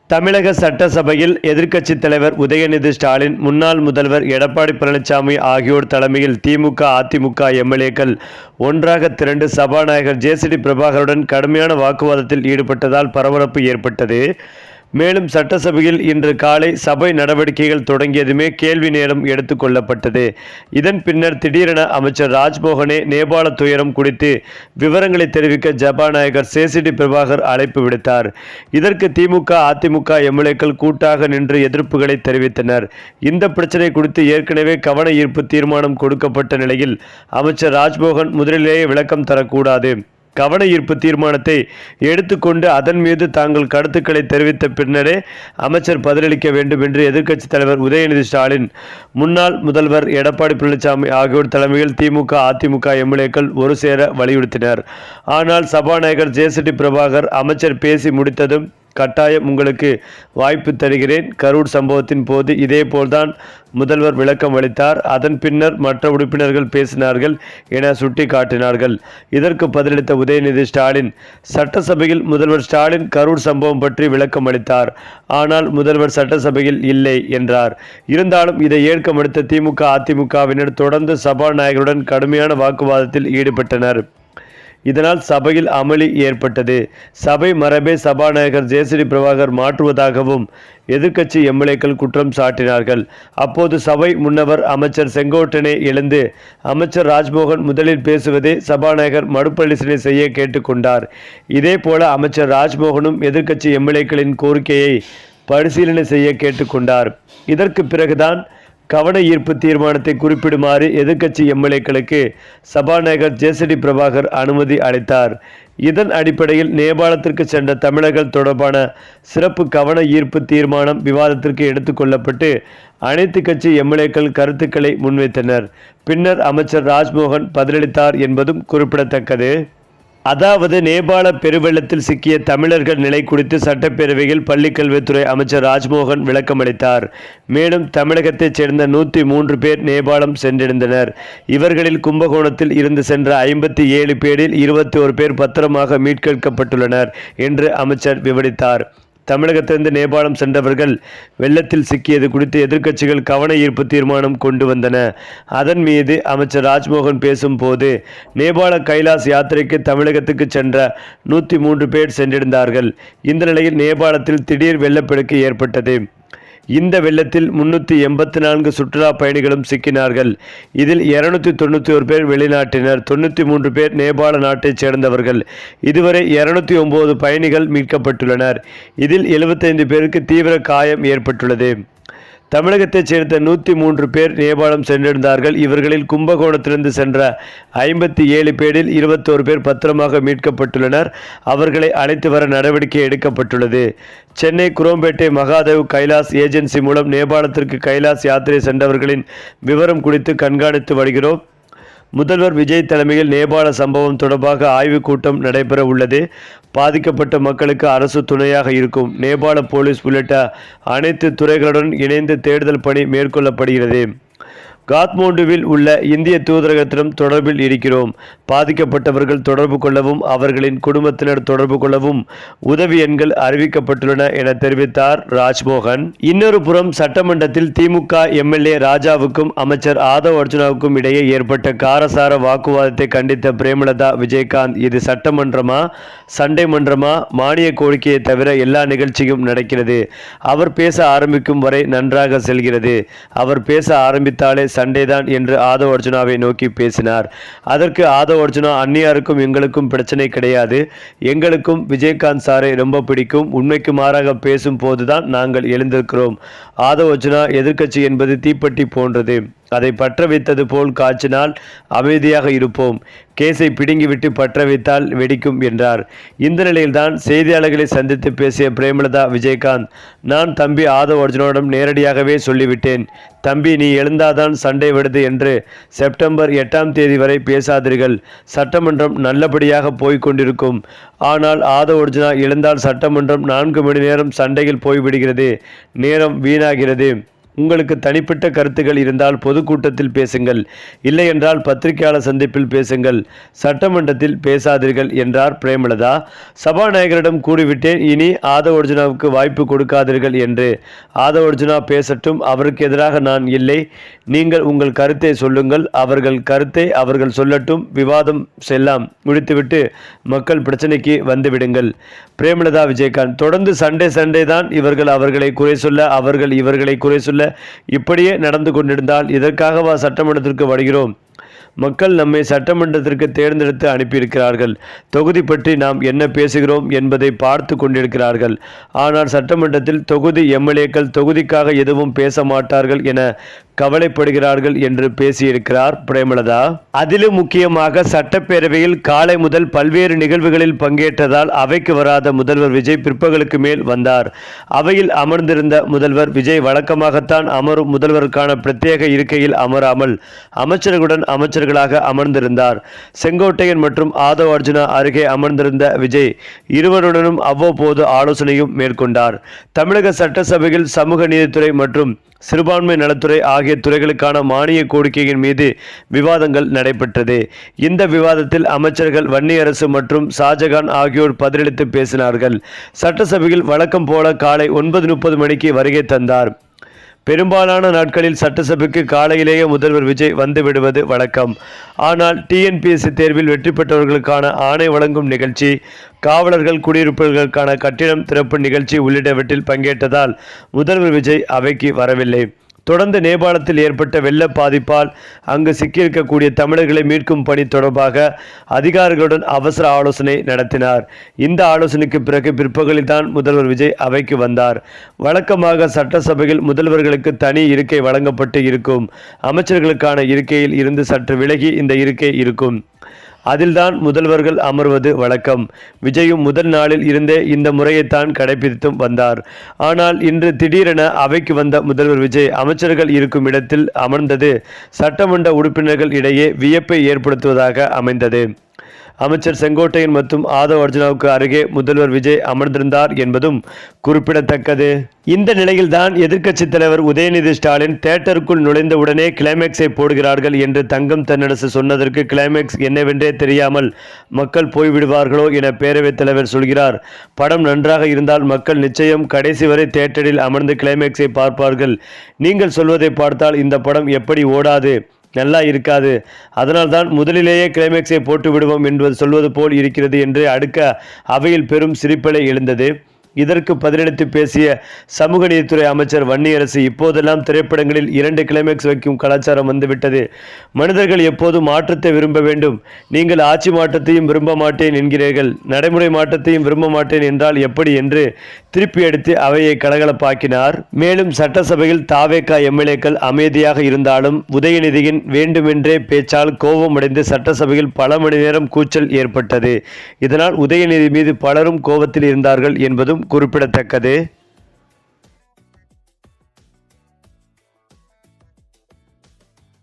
தமிழக சட்டசபையில் எதிர்க்கட்சித் தலைவர் உதயநிதி ஸ்டாலின், முன்னாள் முதல்வர் எடப்பாடி பழனிசாமி ஆகியோர் தலைமையில் திமுக, அதிமுக எம்எல்ஏக்கள் ஒன்றாக திரண்டு சபாநாயகர் ஜே.சி.டி. பிரபாகருடன் கடுமையான வாக்குவாதத்தில் ஈடுபட்டதால் பரபரப்பு ஏற்பட்டது. மேலும் சட்டசபையில் இன்று காலை சபை நடவடிக்கைகள் தொடங்கியதுமே கேள்வி நேரம் எடுத்துக் கொள்ளப்பட்டது. இதன் பின்னர் திடீரென அமைச்சர் ராஜ்மோகனே நேபாள துயரம் குறித்து விவரங்களை தெரிவிக்க சபாநாயகர் ஜே.சி.டி. பிரபாகர் அழைப்பு விடுத்தார். இதற்கு திமுக, அதிமுக எம்எல்ஏக்கள் கூட்டாக நின்று எதிர்ப்புகளை தெரிவித்தனர். இந்த பிரச்சனை குறித்து ஏற்கனவே கவன ஈர்ப்பு தீர்மானம் கொடுக்கப்பட்ட நிலையில் அமைச்சர் ராஜ்மோகன் முதலிலேயே விளக்கம் தரக்கூடாது, கவன ஈர்ப்பு தீர்மானத்தை எடுத்துக்கொண்டு அதன் மீது தாங்கள் கருத்துக்களை தெரிவித்த பின்னரே அமைச்சர் பதிலளிக்க வேண்டும் என்று எதிர்க்கட்சித் தலைவர் உதயநிதி ஸ்டாலின், முன்னாள் முதல்வர் எடப்பாடி பழனிசாமி ஆகியோர் தலைமையில் திமுக, அதிமுக எம்எல்ஏக்கள் ஒரு சேர வலியுறுத்தினர். ஆனால் சபாநாயகர் ஜே.சி.டி. பிரபாகர் அமைச்சர் பேசி முடித்ததும், கட்டாயம் உங்களுக்கு வாய்ப்பு தருகிறேன், கரூர் சம்பவத்தின் போது இதேபோல்தான் முதல்வர் விளக்கம் அளித்தார், அதன் பின்னர் மற்ற உறுப்பினர்கள் பேசினார்கள் என சுட்டி காட்டினார்கள். இதற்கு பதிலளித்த உதயநிதி ஸ்டாலின், சட்டசபையில் முதல்வர் ஸ்டாலின் கரூர் சம்பவம் பற்றி விளக்கம் அளித்தார், ஆனால் முதல்வர் சட்டசபையில் இல்லை என்றார். இருந்தாலும் இதை ஏற்க மறுத்த திமுக, அதிமுகவினர் தொடர்ந்து சபாநாயகருடன் கடுமையான வாக்குவாதத்தில் ஈடுபட்டனர். இதனால் சபையில் அமளி ஏற்பட்டது. சபை மரபை சபாநாயகர் ஜே.சி.டி. பிரபாகர் மாற்றுவதாகவும் எதிர்க்கட்சி எம்எல்ஏக்கள் குற்றம் சாட்டினார்கள். அப்போது சபை முன்னவர் அமைச்சர் செங்கோட்டையனை எழுந்து அமைச்சர் ராஜ்மோகன் முதலில் பேசுவதை சபாநாயகர் மறுபரிசீலனை செய்ய கேட்டுக்கொண்டார். இதேபோல அமைச்சர் ராஜ்மோகனும் எதிர்க்கட்சி எம்எல்ஏக்களின் கோரிக்கையை பரிசீலனை செய்ய கேட்டுக்கொண்டார். இதற்கு பிறகுதான் கவன ஈர்ப்பு தீர்மானத்தை குறிப்பிடுமாறு எதிர்க்கட்சி எம்எல்ஏக்களுக்கு சபாநாயகர் ஜே.சி.டி. பிரபாகர் அனுமதி அளித்தார். இதன் அடிப்படையில் நேபாளத்திற்கு சென்ற தமிழர்கள் தொடர்பான சிறப்பு கவன ஈர்ப்பு தீர்மானம் விவாதத்திற்கு எடுத்துக்கொள்ளப்பட்டு அனைத்து கட்சி எம்எல்ஏக்கள் கருத்துக்களை முன்வைத்தனர். பின்னர் அமைச்சர் ராஜ்மோகன் பதிலளித்தார் என்பதும் குறிப்பிடத்தக்கது. அதாவது, நேபாள பெருவெள்ளத்தில் சிக்கிய தமிழர்கள் நிலை குறித்து சட்டப்பேரவையில் பள்ளிக்கல்வித்துறை அமைச்சர் ராஜ்மோகன் விளக்கம் அளித்தார். மேலும் தமிழகத்தைச் சேர்ந்த 103 பேர் நேபாளம் சென்றிருந்தனர். இவர்களில் கும்பகோணத்தில் இருந்து சென்ற 57 பேரில் 21 பேர் பத்திரமாக மீட்கப்பட்டுள்ளனர் என்று அமைச்சர் விவரித்தார். தமிழகத்திலிருந்து நேபாளம் சென்றவர்கள் வெள்ளத்தில் சிக்கியது குறித்து எதிர்க்கட்சிகள் கவன ஈர்ப்பு தீர்மானம் கொண்டு வந்தன. அதன் மீது அமைச்சர் ராஜ்மோகன் பேசும்போது, நேபாள கைலாஸ் யாத்திரைக்கு தமிழகத்துக்கு சென்ற 103 பேர் சென்றிருந்தார்கள். இந்த நிலையில் நேபாளத்தில் திடீர் வெள்ளப்பெருக்கு ஏற்பட்டது. இந்த வெள்ளத்தில் 384 சுற்றுலா பயணிகளும் சிக்கினார்கள். இதில் 291 பேர் வெளிநாட்டினர், 93 பேர் நேபாள நாட்டைச் சேர்ந்தவர்கள். இதுவரை 209 பயணிகள் மீட்கப்பட்டுள்ளனர். இதில் 75 பேருக்கு தீவிர காயம் ஏற்பட்டுள்ளது. தமிழகத்தைச் சேர்ந்த 103 பேர் நேபாளம் சென்றிருந்தார்கள். இவர்களில் கும்பகோணத்திலிருந்து சென்ற 57 பேரில் 21 பேர் பத்திரமாக மீட்கப்பட்டுள்ளனர். அவர்களை அழைத்து வர நடவடிக்கை எடுக்கப்பட்டுள்ளது. சென்னை குரோம்பேட்டை மகாதேவ் கைலாஸ் ஏஜென்சி மூலம் நேபாளத்திற்கு கைலாஸ் யாத்திரை சென்றவர்களின் விவரம் குறித்து கண்காணித்து வருகிறோம். முதல்வர் விஜய் தலைமையில் நேபாள சம்பவம் தொடர்பாக ஆய்வுக் கூட்டம் நடைபெற உள்ளது. பாதிக்கப்பட்ட மக்களுக்கு அரசு துணையாக இருக்கும். நேபாள போலீஸ் உள்ளிட்ட அனைத்து துறைகளுடன் இணைந்து தேடுதல் பணி மேற்கொள்ளப்படுகிறது. காத்மாண்டுவில் உள்ள இந்திய தூதரகத்திடம் தொடர்பில் இருக்கிறோம். பாதிக்கப்பட்டவர்கள் தொடர்பு கொள்ளவும் அவர்களின் குடும்பத்தினர் தொடர்பு கொள்ளவும் உதவி எண்கள் அறிவிக்கப்பட்டுள்ளன என தெரிவித்தார் ராஜ்மோகன். இன்னொரு புறம் சட்டமன்றத்தில் திமுக எம்எல்ஏ ராஜாவுக்கும் அமைச்சர் ஆதவ் அர்ஜுனாவுக்கும் இடையே ஏற்பட்ட காரசார வாக்குவாதத்தை கண்டித்த பிரேமலதா விஜயகாந்த், இது சட்டமன்றமா, சண்டை மன்றமா? மானிய கோரிக்கையை தவிர எல்லா நிகழ்ச்சியும் நடக்கிறது. அவர் பேச ஆரம்பிக்கும் வரை நன்றாக செல்கிறது. அவர் பேச ஆரம்பித்தாலே சண்டேதான் என்று ஆதவ் அர்ஜுனாவை நோக்கி பேசினார். அதற்கு ஆதவ் அர்ஜுனா, அந்நியாருக்கும் எங்களுக்கும் பிரச்சனை கிடையாது, எங்களுக்கும் விஜயகாந்த் சாரை ரொம்ப பிடிக்கும், உண்மைக்கு மாறாக பேசும் போதுதான் நாங்கள் எழுந்திருக்கிறோம். ஆதவ் அர்ஜுனா, எதிர்க்கட்சி என்பது தீப்பெட்டி போன்றது, அதை பற்ற வைத்தது போல் காய்ச்சினால் அமைதியாக இருப்போம், கேஸை பிடுங்கிவிட்டு பற்ற வைத்தால் வெடிக்கும் என்றார். இந்த நிலையில்தான் செய்தியாளர்களை சந்தித்து பேசிய பிரேமலதா விஜயகாந்த், நான் தம்பி ஆதவ் அர்ஜுனாவிடம் நேரடியாகவே சொல்லிவிட்டேன், தம்பி நீ எழுந்தாதான் சண்டை விடுது என்று செப்டம்பர் 8ஆம் தேதி வரை பேசாதீர்கள். சட்டமன்றம் நல்லபடியாக போய்கொண்டிருக்கும். ஆனால் ஆதவ் அர்ஜுனா எழுந்தால் சட்டமன்றம் 4 மணி நேரம் சண்டையில் போய்விடுகிறது, நேரம் வீணாகிறது. உங்களுக்கு தனிப்பட்ட கருத்துக்கள் இருந்தால் பொதுக்கூட்டத்தில் பேசுங்கள், இல்லை என்றால் பத்திரிகையாளர் சந்திப்பில் பேசுங்கள், சட்டமன்றத்தில் பேசாதீர்கள் என்றார் பிரேமலதா. சபாநாயகரிடம் கூறிவிட்டேன், இனி ஆதவ் அர்ஜுனாவுக்கு வாய்ப்பு கொடுக்காதீர்கள் என்று. ஆதவ் அர்ஜுனா பேசட்டும், அவருக்கு எதிராக நான் இல்லை. நீங்கள் உங்கள் கருத்தை சொல்லுங்கள், அவர்கள் கருத்தை அவர்கள் சொல்லட்டும், விவாதம் செல்லாம் முடித்துவிட்டு மக்கள் பிரச்சனைக்கு வந்துவிடுங்கள். பிரேமலதா விஜயகாந்த் தொடர்ந்து சண்டே தான் இவர்கள் அவர்களை குறை சொல்ல, அவர்கள் இவர்களை குறை சொல்ல, இப்படியே நடந்து கொண்டிருந்தால் இதற்காகவா சட்டமன்றத்திற்கு வருகிறோம்? மக்கள் நம்மை சட்டமன்றத்திற்கு தேர்ந்தெடுத்து அனுப்பியிருக்கிறார்கள். தொகுதி பற்றி நாம் என்ன பேசுகிறோம் என்பதை பார்த்து கொண்டிருக்கிறார்கள். ஆனால் சட்டமன்றத்தில் தொகுதி எம்எல்ஏக்கள் தொகுதிக்காக எதுவும் பேச மாட்டார்கள் என கவலைப்படுகிறார்கள் என்று பேசியிருக்கிறார் பிரேமலதா. அதிலும் முக்கியமாக சட்டப்பேரவையில் காலை முதல் பல்வேறு நிகழ்வுகளில் பங்கேற்றதால் அவைக்கு வராத முதல்வர் விஜய் பிற்பகலுக்கு மேல் வந்தார். அவையில் அமர்ந்திருந்த முதல்வர் விஜய் வழக்கமாகத்தான் அமரும் முதல்வருக்கான பிரத்யேக இருக்கையில் அமராமல் அமைச்சர்களுடன் அமைச்சர்களாக அமர்ந்திருந்தார். செங்கோட்டையன் மற்றும் ஆதவ் அர்ஜுனா அருகே அமர்ந்திருந்த விஜய் இருவருடனும் அவ்வப்போது ஆலோசனையும் மேற்கொண்டார். தமிழக சட்டசபையில் சமூக நீதித்துறை மற்றும் சிறுபான்மை நலத்துறை ஆகிய துறைகளுக்கான மானிய கோரிக்கையின் மீது விவாதங்கள் நடைபெற்றது. இந்த விவாதத்தில் அமைச்சர்கள் வன்னியரசு மற்றும் ஷாஜகான் ஆகியோர் பதிலளித்து பேசினார்கள். சட்டசபையில் வழக்கம் போல காலை 9:30 மணிக்கு வருகை தந்தார். பெரும்பாலான நாட்களில் சட்டசபைக்கு காலையிலேயே முதல்வர் விஜய் வந்துவிடுவது வழக்கம். ஆனால் டிஎன்பிஎஸ்சி தேர்வில் வெற்றி பெற்றவர்களுக்கான ஆணை வழங்கும் நிகழ்ச்சி, காவலர்கள் குடியிருப்பவர்களுக்கான கட்டிடம் திறப்பு நிகழ்ச்சி உள்ளிட்டவற்றில் பங்கேற்றதால் முதல்வர் விஜய் அவைக்கு வரவில்லை. தொடர்ந்து நேபாளத்தில் ஏற்பட்ட வெள்ள பாதிப்பால் அங்கு சிக்கியிருக்கக்கூடிய தமிழர்களை மீட்கும் பணி தொடர்பாக அதிகாரிகளுடன் அவசர ஆலோசனை நடத்தினார். இந்த ஆலோசனைக்கு பிறகு பிற்பகலில் தான் முதல்வர் விஜய் அவைக்கு வந்தார். வழக்கமாக சட்டசபையில் முதல்வர்களுக்கு தனி இருக்கை வழங்கப்பட்டு இருக்கும். அமைச்சர்களுக்கான இருக்கையில் இருந்து சற்று விலகி இந்த இருக்கை இருக்கும். அதில்தான் முதல்வர்கள் அமர்வது வழக்கம். விஜயும் முதல் நாளில் இருந்தே இந்த முறையைத்தான் கடைபிடித்தும் வந்தார். ஆனால் இன்று திடீரென அவைக்கு வந்த முதல்வர் விஜய் அமைச்சர்கள் இருக்கும் இடத்தில் அமர்ந்தது சட்டமன்ற உறுப்பினர்கள் இடையே வியப்பை ஏற்படுத்துவதாக அமைந்தது. அமைச்சர் செங்கோட்டையன் மற்றும் ஆதவ் அர்ஜுனாவுக்கு அருகே முதல்வர் விஜய் அமர்ந்திருந்தார் என்பதும் குறிப்பிடத்தக்கது. இந்த நிலையில்தான் எதிர்க்கட்சித் தலைவர் உதயநிதி ஸ்டாலின் தியேட்டருக்குள் நுழைந்தவுடனே கிளைமேக்ஸை போடுகிறார்கள் என்று தங்கம் தென்னரசு சொன்னதற்கு கிளைமேக்ஸ் என்னவென்றே தெரியாமல் மக்கள் போய்விடுவார்களோ என பேரவைத் தலைவர் சொல்கிறார். படம் நன்றாக இருந்தால் மக்கள் நிச்சயம் கடைசி வரை தியேட்டரில் அமர்ந்து கிளைமேக்ஸை பார்ப்பார்கள். நீங்கள் சொல்வதை பார்த்தால் இந்த படம் எப்படி ஓடாது, நல்லா இருக்காது, அதனால்தான் முதலிலேயே கிளைமேக்ஸை போட்டு விடுவோம் என்பது சொல்வது போல் இருக்கிறது என்று அடுக்க அவையில் பெரும் சிரிப்பலை எழுந்தது. இதற்கு பதிலளித்து பேசிய சமூக நீதித்துறை அமைச்சர் வன்னியரசு, இப்போதெல்லாம் திரைப்படங்களில் 2 கிளைமேக்ஸ் வைக்கும் கலாச்சாரம் வந்துவிட்டது. மனிதர்கள் எப்போதும் மாற்றத்தை விரும்ப வேண்டும். நீங்கள் ஆட்சி மாற்றத்தையும் விரும்ப மாட்டேன் என்கிறீர்கள், நடைமுறை மாற்றத்தையும் விரும்ப மாட்டேன் என்றால் எப்படி என்று திருப்பி அடித்து அவையை கலகலப்பாக்கினார். மேலும் சட்டசபையில் தாவேகா எம்எல்ஏக்கள் அமைதியாக இருந்தாலும் உதயநிதியின் வேண்டுமென்றே பேச்சால் கோபமடைந்து சட்டசபையில் பல மணி நேரம் கூச்சல் ஏற்பட்டது. இதனால் உதயநிதி மீது பலரும் கோபத்தில் இருந்தார்கள் என்பதும் குறிப்பிடத்தக்கது.